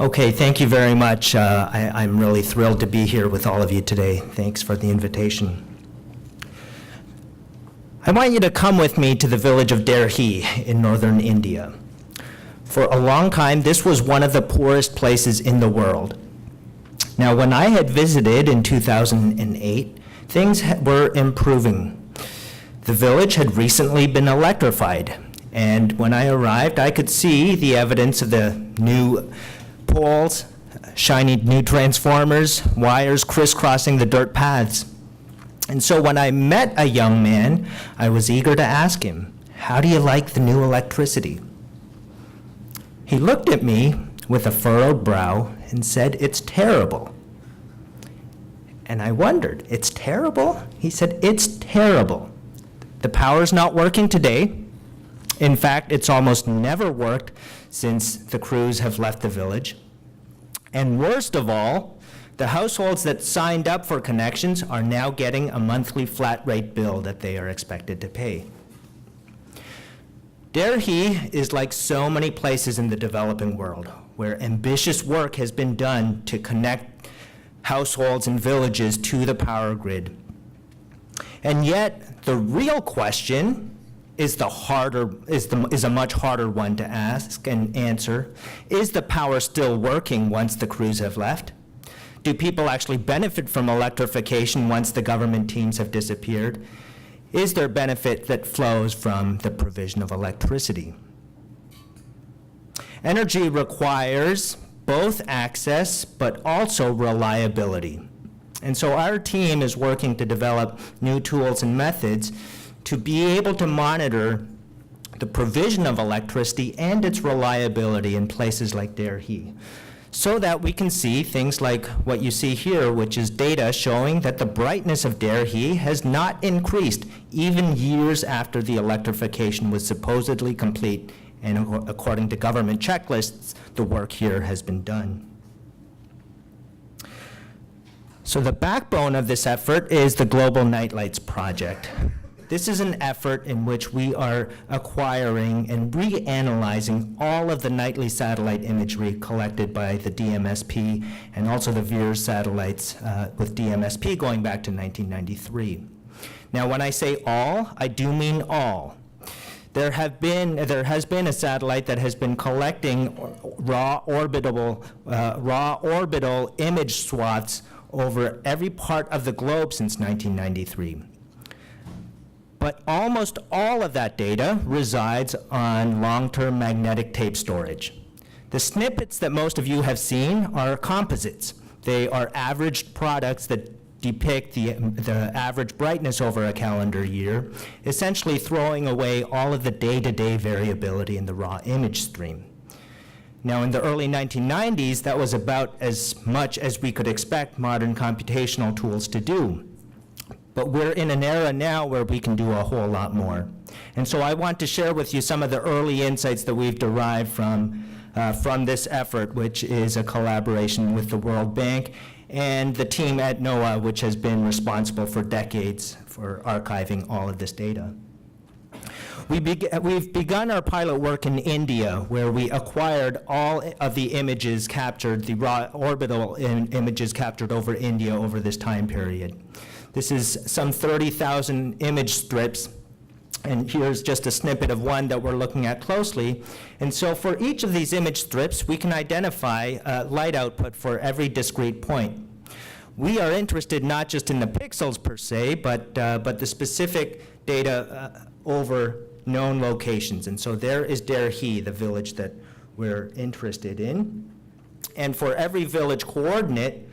Okay, thank you very much. I'm really thrilled to be here with all of you today. Thanks for the invitation. I want you to come with me to the village of Berkeley in northern India. For a long time, this was one of the poorest places in the world. Now, when I had visited in 2008, things were improving. The village had recently been electrified, and when I arrived, I could see the evidence of the new poles, shiny new transformers, wires crisscrossing the dirt paths. And so when I met a young man, I was eager to ask him, "How do you like the new electricity?" He looked at me with a furrowed brow and said, "It's terrible." And I wondered, "It's terrible?" He said, "It's terrible. The power's not working today. In fact, it's almost never worked since the crews have left the village. And worst of all, the households that signed up for connections are now getting a monthly flat rate bill that they are expected to pay." Berkeley is like so many places in the developing world where ambitious work has been done to connect households and villages to the power grid. And yet, the real question is a much harder one to ask and answer. Is the power still working once the crews have left? Do people actually benefit from electrification once the government teams have disappeared? Is there benefit that flows from the provision of electricity? Energy requires both access but also reliability. And so our team is working to develop new tools and methods to be able to monitor the provision of electricity and its reliability in places like Berkeley, so that we can see things like what you see here, which is data showing that the brightness of Berkeley has not increased even years after the electrification was supposedly complete, and according to government checklists, the work here has been done. So the backbone of this effort is the Global Nightlights Project. This is an effort in which we are acquiring and reanalyzing all of the nightly satellite imagery collected by the DMSP and also the VIIRS satellites with DMSP going back to 1993. Now, when I say all, I do mean all. There has been a satellite that has been collecting raw orbital image swaths over every part of the globe since 1993. But almost all of that data resides on long-term magnetic tape storage. The snippets that most of you have seen are composites. They are averaged products that depict the average brightness over a calendar year, essentially throwing away all of the day-to-day variability in the raw image stream. Now, in the early 1990s, that was about as much as we could expect modern computational tools to do. But we're in an era now where we can do a whole lot more. And so I want to share with you some of the early insights that we've derived from this effort, which is a collaboration with the World Bank and the team at NOAA, which has been responsible for decades for archiving all of this data. We've begun our pilot work in India, where we acquired all of the images captured, the raw orbital images captured over India over this time period. This is some 30,000 image strips, and here's just a snippet of one that we're looking at closely. And so for each of these image strips, we can identify light output for every discrete point. We are interested not just in the pixels per se, but the specific data over known locations. And so there is Berkeley, the village that we're interested in. And for every village coordinate,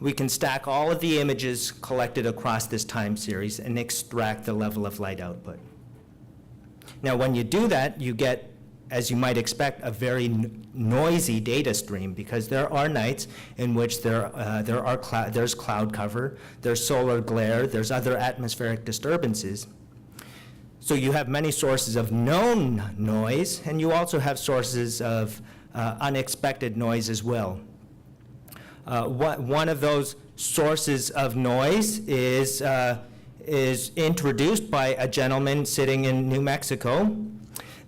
we can stack all of the images collected across this time series and extract the level of light output. Now, when you do that, you get, as you might expect, a very noisy data stream, because there are nights in which there's cloud cover, there's solar glare, there's other atmospheric disturbances. So you have many sources of known noise, and you also have sources of unexpected noise as well. One of those sources of noise is introduced by a gentleman sitting in New Mexico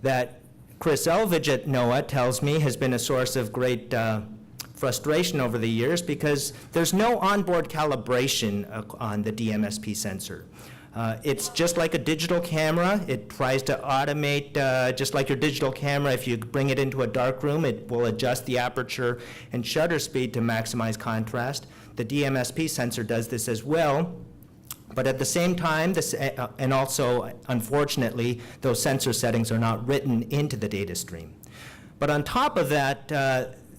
that Chris Elvidge at NOAA tells me has been a source of great frustration over the years because there's no onboard calibration on the DMSP sensor. It's just like a digital camera. It tries to automate, just like your digital camera. If you bring it into a dark room, it will adjust the aperture and shutter speed to maximize contrast. The DMSP sensor does this as well. But at the same time, and also, unfortunately, those sensor settings are not written into the data stream. But on top of that,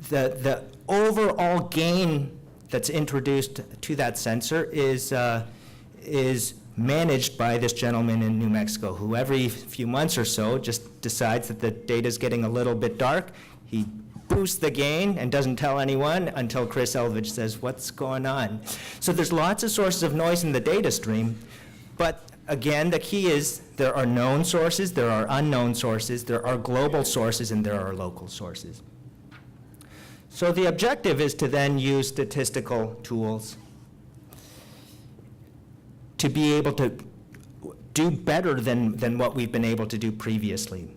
the overall gain that's introduced to that sensor is managed by this gentleman in New Mexico, who every few months or so just decides that the data's getting a little bit dark. He boosts the gain and doesn't tell anyone until Chris Elvidge says, what's going on? So there's lots of sources of noise in the data stream, but again, the key is there are known sources, there are unknown sources, there are global sources, and there are local sources. So the objective is to then use statistical tools to be able to do better than what we've been able to do previously.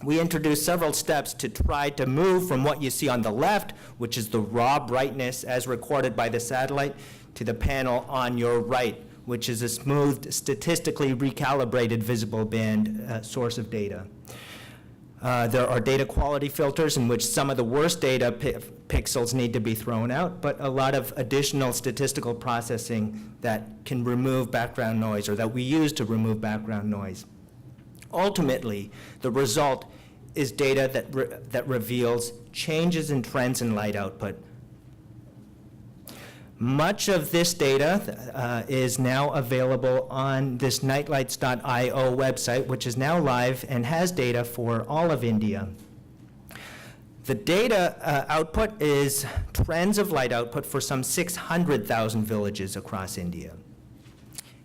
We introduced several steps to try to move from what you see on the left, which is the raw brightness as recorded by the satellite, to the panel on your right, which is a smoothed, statistically recalibrated visible band source of data. There are data quality filters in which some of the worst data pixels need to be thrown out, but a lot of additional statistical processing that can remove background noise, or that we use to remove background noise. Ultimately, the result is data that reveals changes in trends in light output. Much of this data is now available on this nightlights.io website, which is now live and has data for all of India. The data output is trends of light output for some 600,000 villages across India.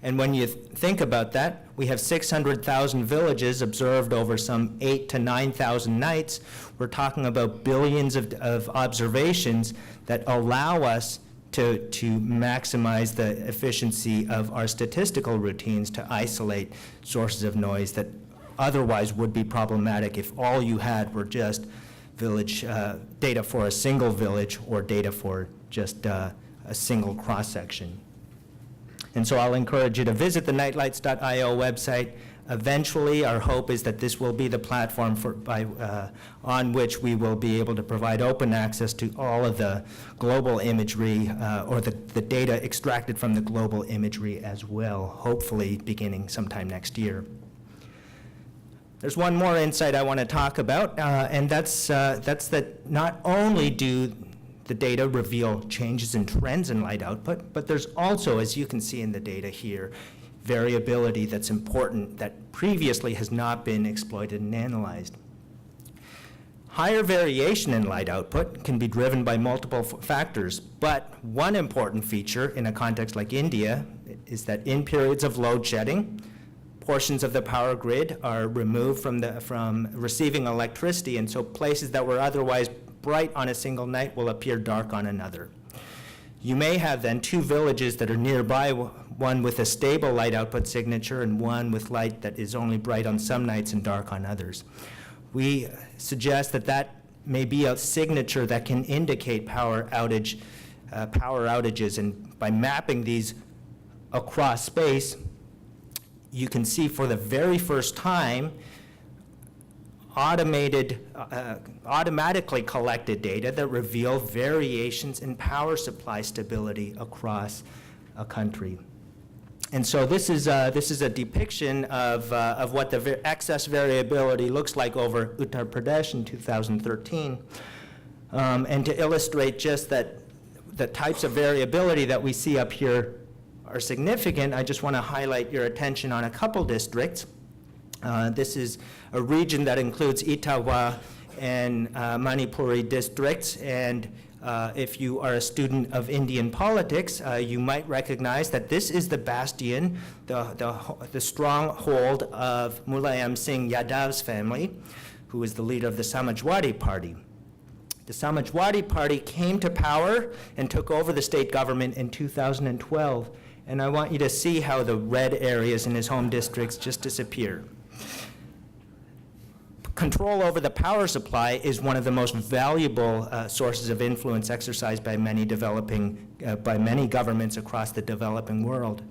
And when you think about that, we have 600,000 villages observed over some 8,000 to 9,000 nights. We're talking about billions of observations that allow us to maximize the efficiency of our statistical routines to isolate sources of noise that otherwise would be problematic if all you had were just village data for a single village or data for just a single cross-section. And so I'll encourage you to visit the nightlights.io website. Eventually, our hope is that this will be the platform on which we will be able to provide open access to all of the global imagery or the data extracted from the global imagery as well, hopefully beginning sometime next year. There's one more insight I want to talk about, and that's that not only do the data reveal changes in trends in light output, but there's also, as you can see in the data here, variability that's important that previously has not been exploited and analyzed. Higher variation in light output can be driven by multiple factors, but one important feature in a context like India is that in periods of load shedding, portions of the power grid are removed from receiving electricity, and so places that were otherwise bright on a single night will appear dark on another. You may have then two villages that are nearby, one with a stable light output signature and one with light that is only bright on some nights and dark on others. We suggest that that may be a signature that can indicate power outages, and by mapping these across space, you can see for the very first time automatically collected data that reveal variations in power supply stability across a country. And so this is a depiction of what the excess variability looks like over Uttar Pradesh in 2013. And to illustrate just that the types of variability that we see up here are significant, I just want to highlight your attention on a couple districts. This is a region that includes Etawah and Manipuri districts, and if you are a student of Indian politics, you might recognize that this is the bastion, the stronghold of Mulayam Singh Yadav's family, who is the leader of the Samajwadi Party. The Samajwadi Party came to power and took over the state government in 2012, and I want you to see how the red areas in his home districts just disappear. Control over the power supply is one of the most valuable sources of influence exercised by many governments across the developing world.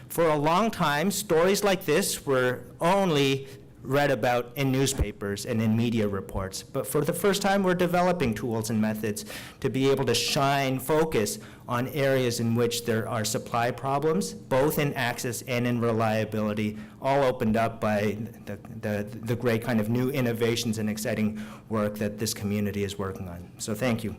For a long time, stories like this were only read about in newspapers and in media reports. But for the first time, we're developing tools and methods to be able to focus on areas in which there are supply problems, both in access and in reliability, all opened up by the great kind of new innovations and exciting work that this community is working on. So thank you.